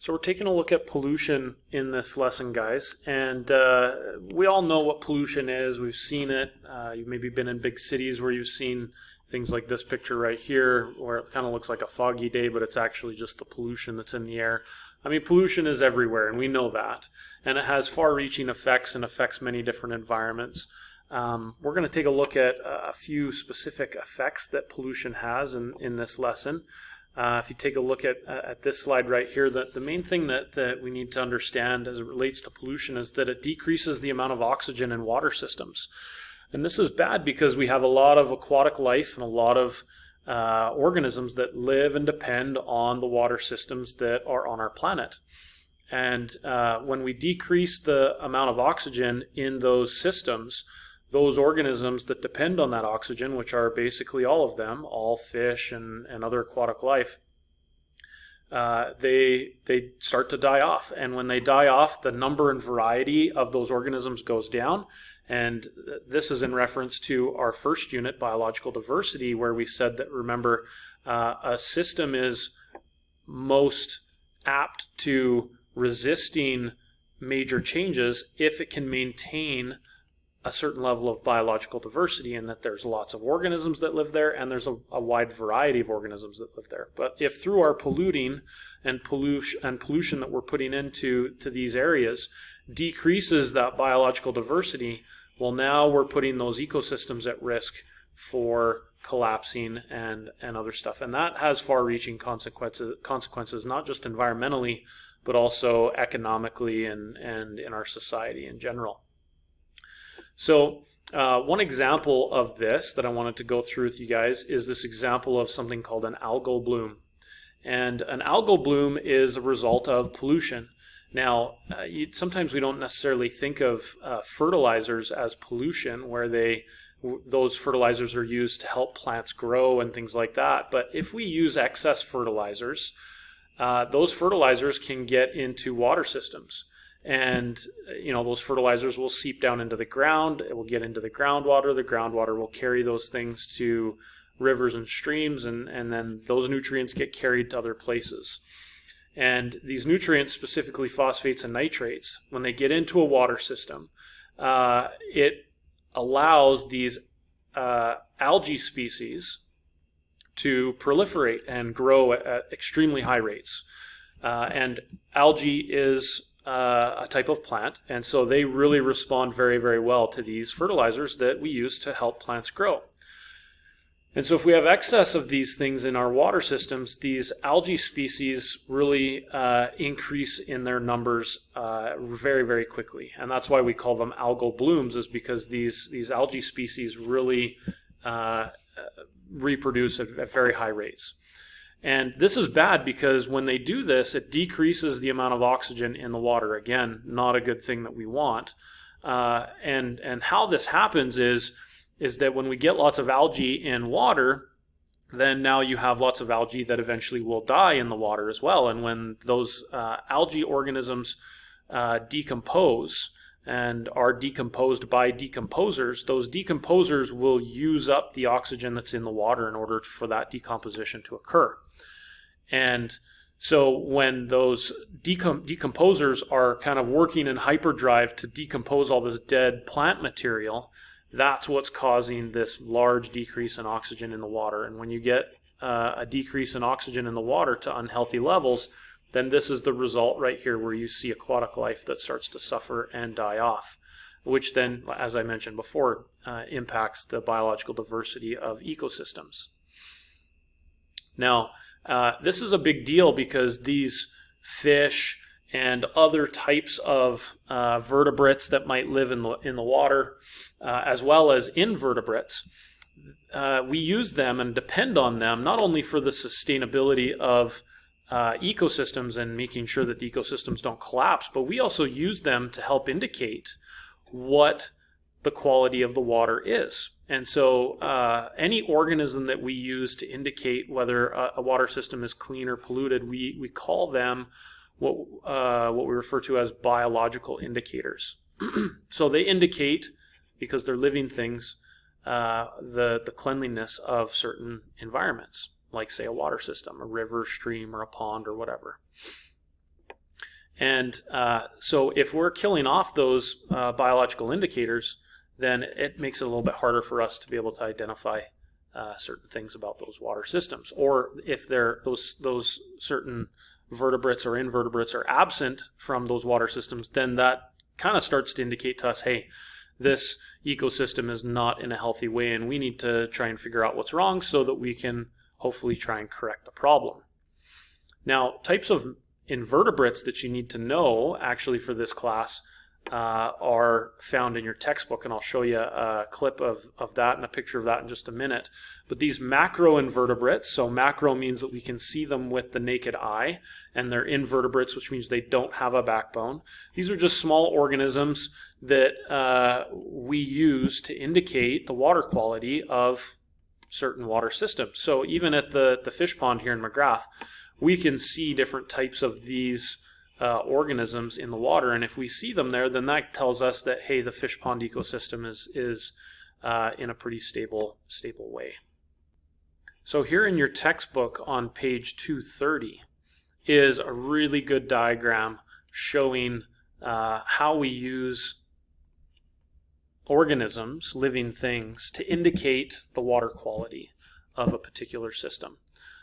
So we're taking a look at pollution in this lesson, guys, and we all know what pollution is. We've seen it. You've maybe been in big cities where you've seen things like this picture right here, where it kind of looks like a foggy day, but it's actually just the pollution that's in the air. I mean, pollution is everywhere, and we know that, and it has far-reaching effects and affects many different environments. We're going to take a look at a few specific effects that pollution has in this lesson. If you take a look at this slide right here, the main thing that we need to understand as it relates to pollution is that it decreases the amount of oxygen in water systems. And this is bad because we have a lot of aquatic life and a lot of organisms that live and depend on the water systems that are on our planet. And when we decrease the amount of oxygen in those systems, those organisms that depend on that oxygen, which are basically all of them, all fish and other aquatic life, they start to die off. And when they die off, the number and variety of those organisms goes down. And this is in reference to our first unit, biological diversity, where we said that, remember, a system is most apt to resisting major changes if it can maintain a certain level of biological diversity, and that there's lots of organisms that live there, and there's a wide variety of organisms that live there. But if through our polluting and pollution that we're putting into these areas decreases that biological diversity, well, now we're putting those ecosystems at risk for collapsing and other stuff. And that has far-reaching consequences, not just environmentally, but also economically and in our society in general. So one example of this that I wanted to go through with you guys is this example of something called an algal bloom. And an algal bloom is a result of pollution. Now, sometimes we don't necessarily think of fertilizers as pollution, where those fertilizers are used to help plants grow and things like that. But if we use excess fertilizers, those fertilizers can get into water systems. And, those fertilizers will seep down into the ground. It will get into the groundwater. The groundwater will carry those things to rivers and streams, and then those nutrients get carried to other places. And these nutrients, specifically phosphates and nitrates, when they get into a water system, it allows these algae species to proliferate and grow at extremely high rates. And algae is a type of plant, and so they really respond very, very well to these fertilizers that we use to help plants grow. And so if we have excess of these things in our water systems, these algae species really increase in their numbers very, very quickly. And that's why we call them algal blooms, is because these algae species really reproduce at very high rates. And this is bad because when they do this, it decreases the amount of oxygen in the water. Again, not a good thing that we want. And how this happens is that when we get lots of algae in water, then now you have lots of algae that eventually will die in the water as well. And when those algae organisms decompose and are decomposed by decomposers, those decomposers will use up the oxygen that's in the water in order for that decomposition to occur. And so when those decomposers are kind of working in hyperdrive to decompose all this dead plant material, that's what's causing this large decrease in oxygen in the water. And when you get a decrease in oxygen in the water to unhealthy levels, then this is the result right here, where you see aquatic life that starts to suffer and die off, which then, as I mentioned before, impacts the biological diversity of ecosystems. Now, this is a big deal because these fish and other types of vertebrates that might live in the water, as well as invertebrates, we use them and depend on them not only for the sustainability of ecosystems and making sure that the ecosystems don't collapse, but we also use them to help indicate what the quality of the water is. And so any organism that we use to indicate whether a water system is clean or polluted, we call them what we refer to as biological indicators. So they indicate, because they're living things, the cleanliness of certain environments, like say a water system, a river, stream, or a pond, or whatever. And so if we're killing off those biological indicators, then it makes it a little bit harder for us to be able to identify certain things about those water systems. Or if those certain vertebrates or invertebrates are absent from those water systems, then that kind of starts to indicate to us, hey, this ecosystem is not in a healthy way, and we need to try and figure out what's wrong so that we can hopefully try and correct the problem. Now, types of invertebrates that you need to know actually for this class are found in your textbook, and I'll show you a clip of that and a picture of that in just a minute. But these macroinvertebrates, so macro means that we can see them with the naked eye, and they're invertebrates, which means they don't have a backbone. These are just small organisms that we use to indicate the water quality of certain water systems. So even at the fish pond here in McGrath, we can see different types of these organisms in the water, and if we see them there, then that tells us that, hey, the fish pond ecosystem is in a pretty stable way. So here in your textbook on page 230 is a really good diagram showing how we use organisms, living things, to indicate the water quality of a particular system.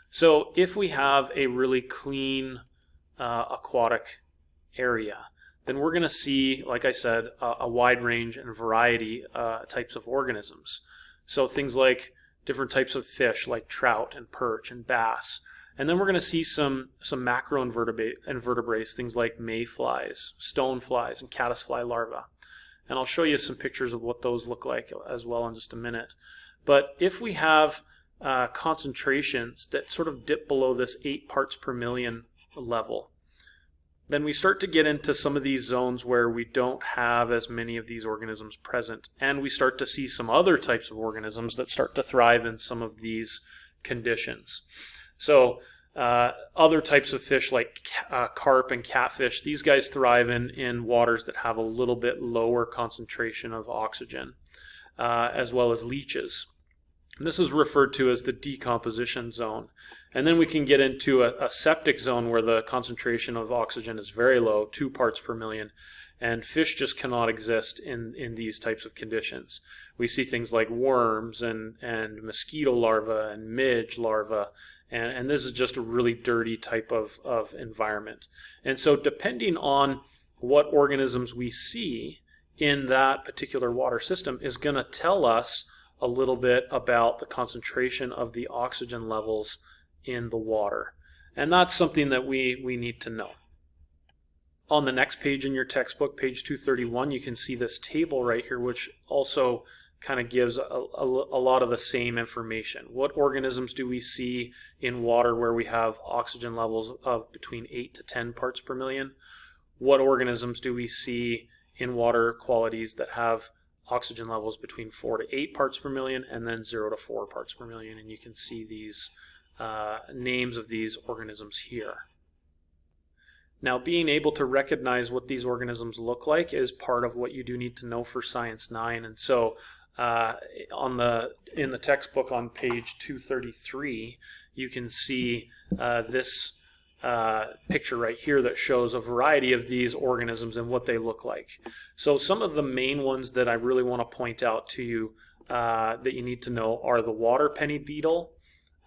So if we have a really clean aquatic area, then we're going to see, like I said, a wide range and variety types of organisms. So things like different types of fish like trout and perch and bass. And then we're going to see some macroinvertebrates, things like mayflies, stoneflies, and caddisfly larvae. And I'll show you some pictures of what those look like as well in just a minute. But if we have concentrations that sort of dip below this 8 parts per million level, then we start to get into some of these zones where we don't have as many of these organisms present, and we start to see some other types of organisms that start to thrive in some of these conditions. So other types of fish like carp and catfish, these guys thrive in waters that have a little bit lower concentration of oxygen, as well as leeches. And this is referred to as the decomposition zone. And then we can get into a septic zone where the concentration of oxygen is very low, 2 parts per million, and fish just cannot exist in these types of conditions. We see things like worms and mosquito larvae and midge larvae, and this is just a really dirty type of environment. And so depending on what organisms we see in that particular water system is going to tell us a little bit about the concentration of the oxygen levels in the water. And that's something that we need to know. On the next page in your textbook, page 231, you can see this table right here, which also kind of gives a lot of the same information. What organisms do we see in water where we have oxygen levels of between 8 to 10 parts per million? What organisms do we see in water qualities that have oxygen levels between 4 to 8 parts per million, and then 0 to 4 parts per million? And you can see these names of these organisms here. Now, being able to recognize what these organisms look like is part of what you do need to know for Science 9. And so in the textbook on page 233, you can see this picture right here that shows a variety of these organisms and what they look like. So some of the main ones that I really want to point out to you that you need to know are the water penny beetle,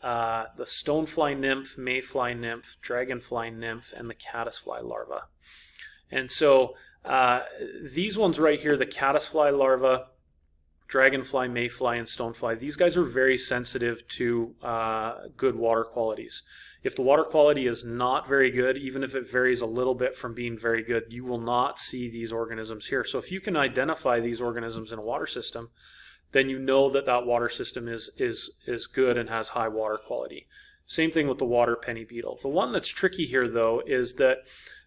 the stonefly nymph, mayfly nymph, dragonfly nymph, and the caddisfly larva. And so these ones right here, the caddisfly larva, dragonfly, mayfly, and stonefly, these guys are very sensitive to good water qualities. If the water quality is not very good, even if it varies a little bit from being very good, you will not see these organisms here. So if you can identify these organisms in a water system, then you know that that water system is good and has high water quality. Same thing with the water penny beetle. The one that's tricky here, though, is that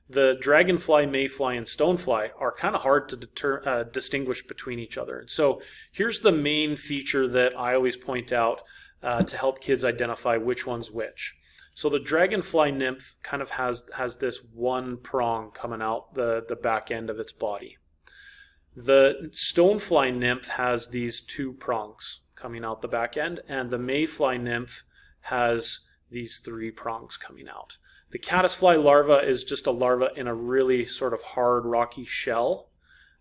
the dragonfly, mayfly, and stonefly are kind of hard to distinguish between each other. And so here's the main feature that I always point out to help kids identify which one's which. So the dragonfly nymph kind of has this one prong coming out the back end of its body. The stonefly nymph has these 2 prongs coming out the back end, and the mayfly nymph has these 3 prongs coming out. The caddisfly larva is just a larva in a really sort of hard, rocky shell.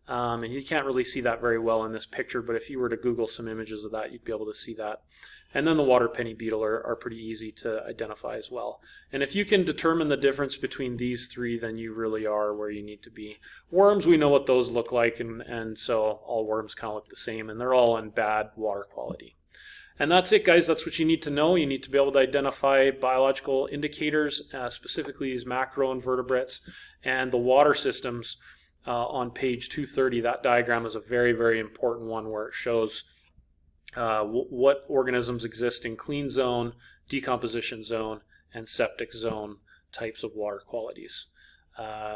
And you can't really see that very well in this picture, but if you were to Google some images of that, you'd be able to see that. And then the water penny beetle are pretty easy to identify as well. And if you can determine the difference between these three, then you really are where you need to be. Worms, we know what those look like, and so all worms kind of look the same, and they're all in bad water quality. And that's it, guys. That's what you need to know. You need to be able to identify biological indicators, specifically these macroinvertebrates, and the water systems on page 230. That diagram is a very, very important one where it shows what organisms exist in clean zone, decomposition zone, and septic zone types of water qualities.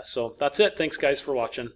So that's it. Thanks, guys, for watching.